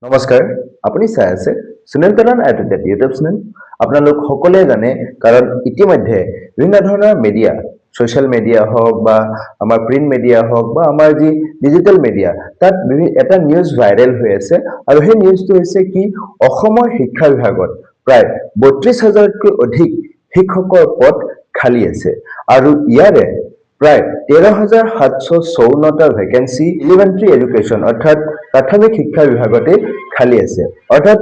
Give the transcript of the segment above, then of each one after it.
নমস্কাৰ আপুনি চাই আছে সুনীল তৰাণ আইটেট ইউটিউব চেনেল আপোনালোক সকলোৱে জানে কাৰণ ইতিমধ্যে বিভিন্ন ধৰণৰ মিডিয়া সোশ্যাল মিডিয়া হওক বা আমাৰ প্ৰিন্ট মিডিয়া হওক বা আমাৰ যি ডিজিটেল মিডিয়া তাত এটা নিউজ ভাইৰেল হৈ আছে আৰু সেই নিউজটো হৈছে কি অসমৰ শিক্ষা বিভাগত প্ৰায় ৩২,০০০তকৈ অধিক শিক্ষকৰ পদ খালী আছে আৰু ইয়াৰে প্ৰায় 13,754টা ভ্যাকেন্সি এলিমেন্টাৰি এডুকেশন অৰ্থাৎ প্ৰাথমিক শিক্ষা বিভাগতে খালি আছে অৰ্থাৎ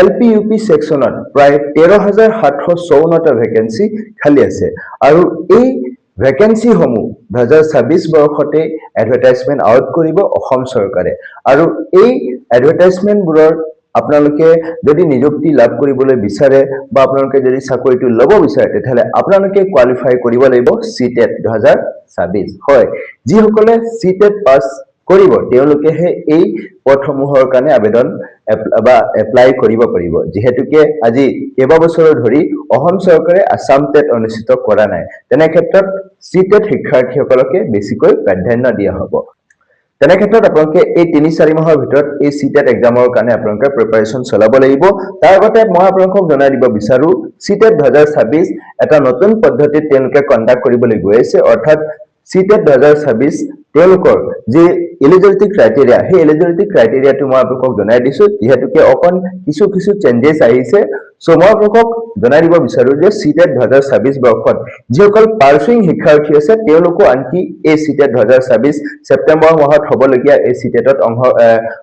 এলপি ইউপি সেকশনত প্ৰায় 13,754টা ভ্যাকেন্সি খালি আছে আৰু এই ভ্যাকেন্সি সমূহ 2026 বৰ্ষতে এডভাৰটাইজমেন্ট আউট কৰিব অসম চৰকাৰে আৰু এই এডভাৰটাইজমেন্টবোৰৰ আপোনালোকে যদি নিযুক্তি লাভ কৰিবলৈ বিচাৰে বা আপোনালোকে যদি চাকৰিটো ল'ব বিচাৰে তেতিয়াহলে আপোনালোকে কোৱালিফাই কৰিব লাগিব সিটেট 2026 হয় যিসকলে সিটেট পাস কৰিব তেওঁলোকেহে এই পদসমূহৰ কাৰণে আবেদন বা এপ্লাই কৰিব পাৰিব যেহেতুকে আজি কেইবছৰ ধৰি অসম চৰকাৰে আসাম টেট অনুষ্ঠিত কৰা নাই তেনে ক্ষেত্ৰত সিটেট শিক্ষাৰ্থীসকলকে বেছিকৈ প্ৰাধান্য দিয়া হ'ব তেনে ক্ষেত্ৰত আপোনালোকে এই ৩-৪ মাহৰ ভিতৰত এই সিটেট এক্সামৰ কাৰণে আপোনালোকে প্ৰিপাৰেচন চলাব লাগিব তাৰ আগতে মই আপোনালোকক জনাই দিব বিচাৰো সিটেট 2026 এটা নতুন পদ্ধতিত তেওঁলোকে কণ্ডাক্ট কৰিবলৈ গৈ আছে অৰ্থাৎ সিটেট 2026 তেওঁলোকৰ যে এলিজিবিলিটি ক্ৰাইটেৰিয়া সেই এলিজিবিলিটি ক্ৰাইটেৰিয়াটো মই আপোনালোকক জনাই দিছো যেহেতুকে অকন কিছু চেঞ্জেছ আহিছে সো মই আপোনালোকক জনাই দিব বিচাৰো যে সিটেট 2026 বৰ্ষত যিসকল পাৰ্চুইং শিক্ষাৰ্থী আছে তেওঁলোকো আনকি এই সিটেট 2026 সেপ্টেম্বৰ মাহত হ'বলগীয়া এই সিটেটত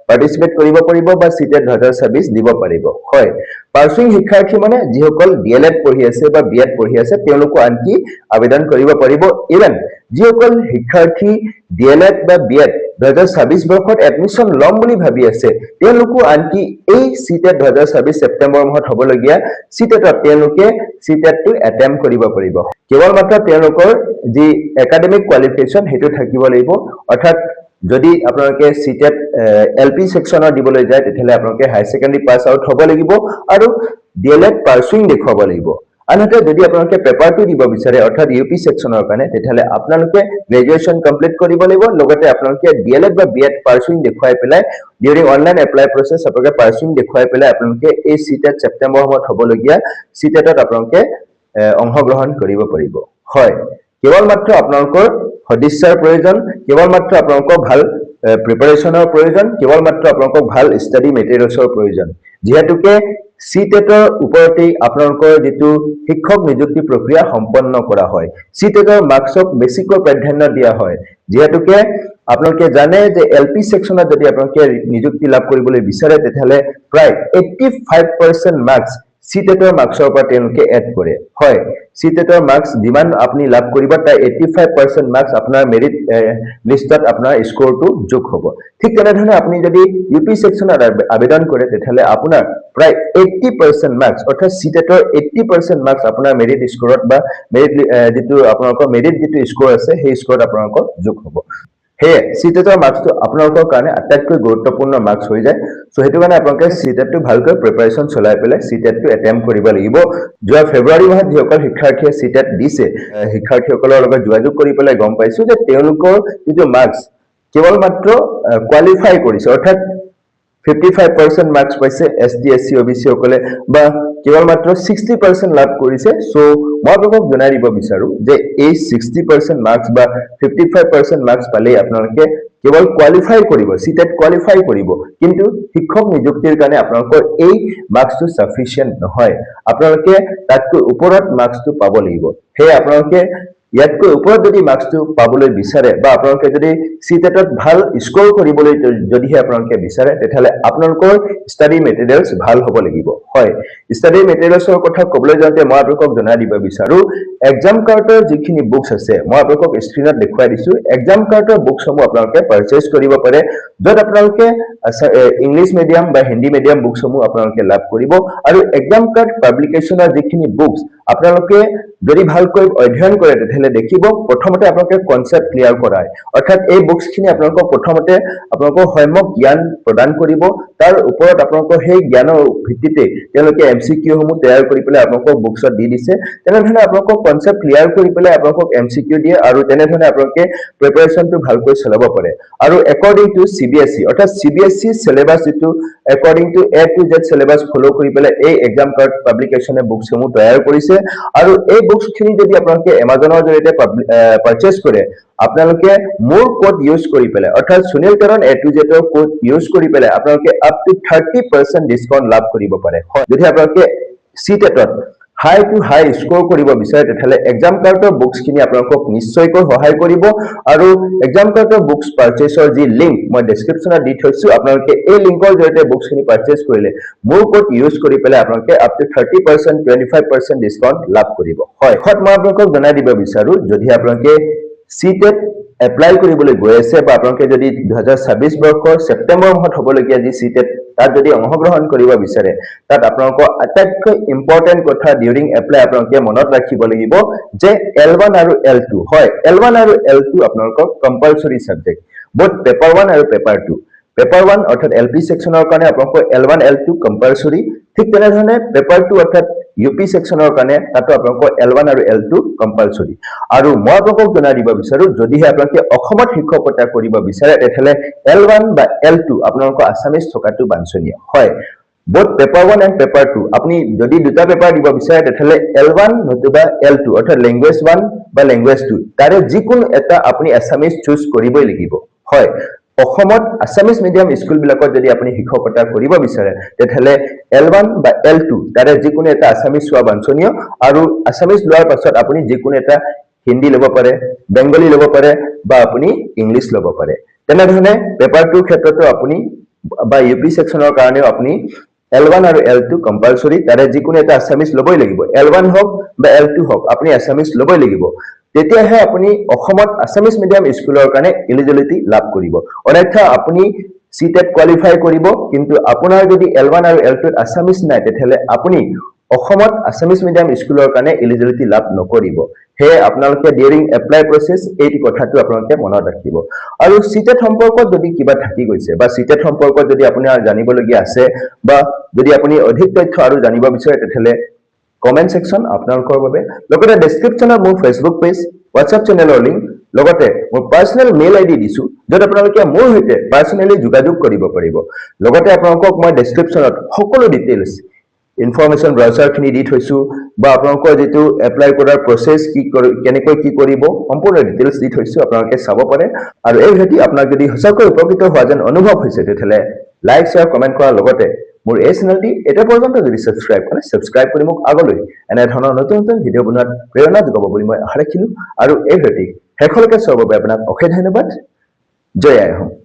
পাৰ্টিসিপেট কৰিব পাৰিব বা সিটেট 2026 দিব পাৰিব হয় পাৰ্চুইং শিক্ষাৰ্থী মানে যিসকল ডিএলএড পঢ়ি আছে বা বিএড পঢ়ি আছে তেওঁলোকো আনকি আবেদন কৰিব পাৰিব ইভেন যিসকল শিক্ষাৰ্থী ডিএলএড বা বিএড 2026 বৰ্ষত এডমিশন লম বুলি ভাবি আছে তেওঁলোকো আনকি এই সিটেট 2026 সেপ্টেম্বৰ মাহত হ'বলগীয়া সিটেটত তেওঁলোকে সিটেটটো এটেম্প কৰিব পাৰিব কেৱল মাত্ৰ তেওঁলোকৰ যি একাডেমিক কোৱালিফিকেশন হেতু থাকিব লাগিব অৰ্থাৎ যদি আপোনালোকে সিটেট এলপি সেকশনৰ দিবলৈ যায় তেতিয়াহলে আপোনালোকে হাই সেকেন্ডাৰী পাস আউট হ'ব লাগিব আৰু ডিএলএড পাৰ্চুইং দেখুৱাব লাগিব আনহাতে যদি আপোনালোকে পেপাৰটো দিব বিচাৰে অৰ্থাৎ ইউপি সেকশনৰ কাৰণে তেতিয়াহলে আপোনালোকে গ্ৰেজুৱেচন কমপ্লিট কৰিব লাগিব লগতে আপোনালোকে ডিএলএড বা বিএড পাৰ্চুইং দেখুৱাই পেলাই ডিউৰিং অনলাইন এপ্লাই প্ৰসেছ আপোনালোকে পাৰ্চুইং দেখুৱাই পেলাই আপোনালোকে এই সিটেট সেপ্টেম্বৰ মাহত হ'বলগীয়া সিটেটত আপোনালোকে অংশগ্ৰহণ কৰিব পাৰিব হয় কেৱল মাত্ৰ আপোনালোকৰ সদিচ্ছাৰ প্ৰয়োজন কেৱল মাত্ৰ আপোনালোকৰ ভাল প্ৰিপাৰেচনৰ প্ৰয়োজন কেৱল মাত্ৰ আপোনালোকক ভাল ষ্টাডি মেটেৰিয়েলছৰ প্ৰয়োজন যেহেতুকে সিটেটৰ ওপৰতে আপোনালোকৰ যেটো শিক্ষক নিযুক্তি প্ৰক্ৰিয়া সম্পন্ন কৰা হয় সিটেটৰ মাৰ্কছক বেছিকৈ প্ৰাধান্য দিয়া হয় যেহেতুকে আপোনালোকে জানে যে এলপি সেকশনত যদি আপোনালোকে নিযুক্তি লাভ কৰিবলৈ বিচাৰে তেতিয়াহলে প্ৰায় 85% মাৰ্কছ সিটেটৰ মাৰ্কছৰ পৰা তেওঁলোকে এড কৰে হয় সিটেটৰ মাৰ্কছ যিমান আপুনি লাভ কৰিব তাৰ 85% মাৰ্কছ আপোনাৰ মেৰিট লিষ্টত আপোনাৰ স্কোৰটো যোগ হ'ব ঠিক তেনেধৰণে আপুনি যদি ইউপি সেকশনত আবেদন কৰে তেতিয়াহলে আপোনাৰ প্ৰায় 80% মাৰ্কছ অৰ্থাৎ সিটেটৰ 80% মাৰ্কছ আপোনাৰ মেৰিট স্কোৰত বা মেৰিট যেটো আপোনালোকৰ মেৰিট যেটো স্কোৰ আছে সেই স্কোৰত আপোনালোকৰ যোগ হ'ব হে সিটেটৰ মাৰ্কছটো আপোনালোকৰ কাৰণে আটাইতকৈ গুৰুত্বপূৰ্ণ মাৰ্কছ হৈ যায় সো হেতু কাৰণে আপোনালোকে সিটেটটো ভালকৈ প্ৰিপাৰেচন চলাই পেলাই সিটেটটো এটেম্প কৰিব লাগিব যোৱা ফেব্ৰুৱাৰী মাহত যিসকল শিক্ষাৰ্থীয়ে সিটেট দিছে শিক্ষাৰ্থীসকলৰ লগত যোগাযোগ কৰি পেলাই গম পাইছো যে তেওঁলোকৰ যেটো মাৰ্কছ কেৱল মাত্ৰ কোৱালিফাই কৰিছে অৰ্থাৎ 55% মাৰ্কছ পাইছে এসটি এসসি ওবিসি সকলে বা কেৱল মাত্ৰ 60% লাভ কৰিছে সো মই আপোনালোকক জনাই দিব বিচাৰো যে এই 60% মাৰ্কছ বা 55% মাৰ্কছ পালে আপোনালোকে কেৱল কোৱালিফাই কৰিব সিটেট কোৱালিফাই কৰিব কিন্তু শিক্ষক নিযুক্তিৰ কাৰণে আপোনালোকৰ এই মাৰ্কছটো সাফিচিয়েন্ট নহয় আপোনালোকে তাতকৈ ওপৰত মাৰ্কছটো পাব লাগিব হে আপোনালোকে ইয়াতকৈ ওপৰত যদি মাৰ্কছটো পাবলৈ বিচাৰে বা আপোনালোকে যদি সিটেটত ভাল স্কোৰ কৰিবলৈ যদিহে আপোনালোকে বিচাৰে তেতিয়াহলে আপোনালোকৰ ষ্টাডি মেটেৰিয়েলছ ভাল হ'ব লাগিব হয় ষ্টাডি মেটেৰিয়েলছৰ কথা ক'বলৈ যাওঁতে মই আপোনালোকক জনাই দিব বিচাৰো এক্সাম কাৰ্ডৰ যিখিনি বুকছ আছে মই আপোনালোকক স্ক্ৰিনত দেখুৱাই দিছো এক্সাম কাৰ্ডৰ বুকসমূহ আপোনালোকে পাৰচেজ কৰিব পাৰে য'ত আপোনালোকে ইংলিছ মিডিয়াম বা হিন্দী মিডিয়াম বুকসমূহ আপোনালোকে লাভ কৰিব আৰু এক্সাম কাৰ্ড পাব্লিকেশ্যনৰ যিখিনি বুকছ আপোনালোকে যদি ভালকৈ অধ্যয়ন কৰে তেতিয়াহলে দেখিব প্ৰথমতে আপোনালোকে কনসেপ্ট ক্লিয়াৰ কৰায় অৰ্থাৎ এই বুকছখিনি আপোনালোকক প্ৰথমতে আপোনালোকক সম্যক জ্ঞান প্ৰদান কৰিব তাৰ ওপৰত আপোনালোকৰ সেই জ্ঞানৰ ভিত্তিতে তেওঁলোকে এমসিকিউ সমূহ তৈয়াৰ কৰি পেলাই আপোনালোকক বুকছত দি দিছে তেনেধৰণে আপোনালোকক কনসেপ্ট ক্লিয়াৰ কৰি পেলাই আপোনালোকক এমসিকিউ দিয়ে আৰু তেনেধৰণে আপোনালোকে প্ৰিপাৰেচনটো ভালকৈ চলাব পাৰে আৰু একৰ্ডিং টু সিবিএসই অৰ্থাৎ সিবিএসই সিলেবাস যেটো according to A to Z syllabus follow কৰি পেলাই এই এক্সাম কাৰ্ড পাব্লিকেশনে বুকসমূহ তৈয়াৰ কৰিছে আৰু এই বুকখিনি যদি আপোনালোকে এমাজনৰ জৰিয়তে পাৰচেজ কৰে আপোনালোকে মোৰ কোড ইউজ কৰি পেলাই অৰ্থাৎ সুনীল কৰণ A to Z ৰ কোড ইউজ কৰি পেলাই আপোনালোকে আপ টু 30% ডিসকাউন্ট লাভ কৰিব পাৰে যদি আপোনালোকে সিটেটত হাই টু হাই স্কোৰ কৰিব বিচাৰে তেতিয়াহলে এক্সাম কাৰ্ডৰ বুকছখিনি আপোনালোকক নিশ্চয়কৈ সহায় কৰিব আৰু এক্সাম কাৰ্ডৰ বুকছ পাৰচেজৰ যি লিংক মই ডেসক্ৰিপচনত দি থৈছো আপোনালোকে এই লিংকৰ জৰিয়তে বুকছখিনি পাৰচেজ কৰিলে মোৰ কোড ইউজ কৰি পেলাই আপোনালোকে আপ টু 30% 25% ডিসকাউন্ট লাভ কৰিব হয় মই আপোনালোকক জনাই দিব বিচাৰো যদি আপোনালোকে সিটেট এপ্লাই কৰিবলৈ গৈ আছে বা আপোনালোকে যদি 2026 বৰ্ষৰ সেপ্টেম্বৰ মাহত হ'বলগীয়া যি সিটেট তাত যদি অংশগ্ৰহণ কৰিব বিচাৰে তাত আপোনালোকৰ আটাইতকৈ ইম্পৰ্টেন্ট কথা ডিউৰিং এপ্লাই আপোনালোকে মনত ৰাখিব লাগিব যে L1 আৰু L2 হয় L1 আৰু L2 আপোনালোকৰ কম্পালসৰি সাবজেক্ট both পেপাৰ 1 আৰু পেপাৰ 2 পেপাৰ 1 অৰ্থাৎ LP সেকশনৰ কাৰণে আপোনালোকৰ L1 L2 কম্পালসৰি ঠিক তেনেধৰণে পেপাৰ 2 অৰ্থাৎ UP সেকশনৰ কাৰণে তাতো আপোনালোকৰ L1 আৰু L2 কম্পালসৰি আৰু মই আপোনালোকক জনাই দিব বিচাৰো যদিহে আপোনালোকে অসমত শিক্ষকতা কৰিব বিচাৰে তেতিয়াহলে L1 বা L2 আপোনালোকৰ আসামিজ থকাটো বাঞ্ছনীয় হয় both paper 1 and paper 2 আপনি যদি দুটা পেপাৰ দিব বিচাৰে তেতিয়াহলে L1 নতুবা L2 অৰ্থাৎ ল্যাঙ্গুৱেজ 1 বা ল্যাঙ্গুৱেজ 2 তাৰে যিকোনো এটা আপুনি আসামিজ চুজ কৰিবই লাগিব হয় অসমত আসামিজ মিডিয়াম স্কুল বিলাকত যদি আপুনি শিক্ষকতা কৰিব বিচাৰে তেতিয়াহলে L1 বা L2 তাৰে যিকোনো এটা আসামিজ চোৱা বাঞ্ছনীয় আৰু আসামিজ লোৱাৰ পাছত আপুনি যিকোনো এটা হিন্দী ল'ব পাৰে বেংগলী ল'ব পাৰে বা আপুনি ইংলিশ ল'ব পাৰে তেনেধৰণে পেপাৰ 2 ক্ষেত্ৰতো আপুনি বা ইউপি সেকশনৰ কাৰণেও আপুনি L1 আৰু L2 কম্পালসৰি তাৰে যিকোনো এটা আসামিজ ল'বই লাগিব L1 হওক বা L2 হওক আপুনি আসামিজ ল'বই লাগিব তেতিয়াহে আপুনি অসমত আসামিজ মিডিয়াম স্কুলৰ কাৰণে এলিজিবিলিটি লাভ কৰিব অন্যথা আপুনি সিটেট কোৱালিফাই কৰিব কিন্তু আপোনাৰ যদি L1 আৰু L2 আসামিজ নাই তেতিয়াহলে আপুনি অসমত আসামিজ মিডিয়াম স্কুলৰ কাৰণে এলিজিবিলিটি লাভ নকৰিব হে আপোনালোকে ডিউৰিং এপ্লাই প্ৰসেস এই কথাটো আপোনালোকে মনত ৰাখিব আৰু সিটেট সম্পৰ্কত যদি কিবা থাকি গৈছে বা সিটেট সম্পৰ্কত যদি আপোনাৰ জানিবলগীয়া আছে বা যদি আপুনি অধিক তথ্য আৰু জানিব বিচাৰে তেতিয়াহলে কমেন্ট সেকশন আপোনালোকৰ বাবে লগতে ডেসক্ৰিপচনত মোৰ ফেসবুক পেজ WhatsApp চেনেলৰ লিংক লগতে মোৰ পাৰ্সোনাল মেইল আইডি দিছো যত আপোনালোকে মোৰ সৈতে পাৰ্সোনালি যোগাযোগ কৰিব পাৰিব লগতে আপোনালোকক মই ডেসক্ৰিপচনত সকলো ডিটেইলছ ইনফৰমেশন ব্ৰাউচাৰ খিনি দি থৈছো বা আপোনালোকৰ যেটো এপ্লাই কৰাৰ প্ৰসেস কেনেকৈ কি কৰিব সম্পূৰ্ণ ডিটেইলছ দি থৈছো আপোনালোকে চাব পাৰে আৰু এই ভিডিঅ আপোনাক যদি সঁচাকৈ উপকৃত হোৱা যেন অনুভৱ হৈছে তেতিয়াহলে লাইক শেয়াৰ কমেন্ট কৰাৰ লগতে মোৰ এই চেনেলটি এটা পৰ্যন্ত যদি সাবস্ক্ৰাইব কৰি মোক আগলৈ এনে ধৰণৰ নতুন নতুন ভিডিঅ বনোৱাত প্ৰেৰণা যোগাব বুলি মই আশা ৰাখিলো আৰু এই ভিডিঅ শেষলৈকে চাবৰ বাবে আপোনাক অশেষ ধন্যবাদ জয় আই অসম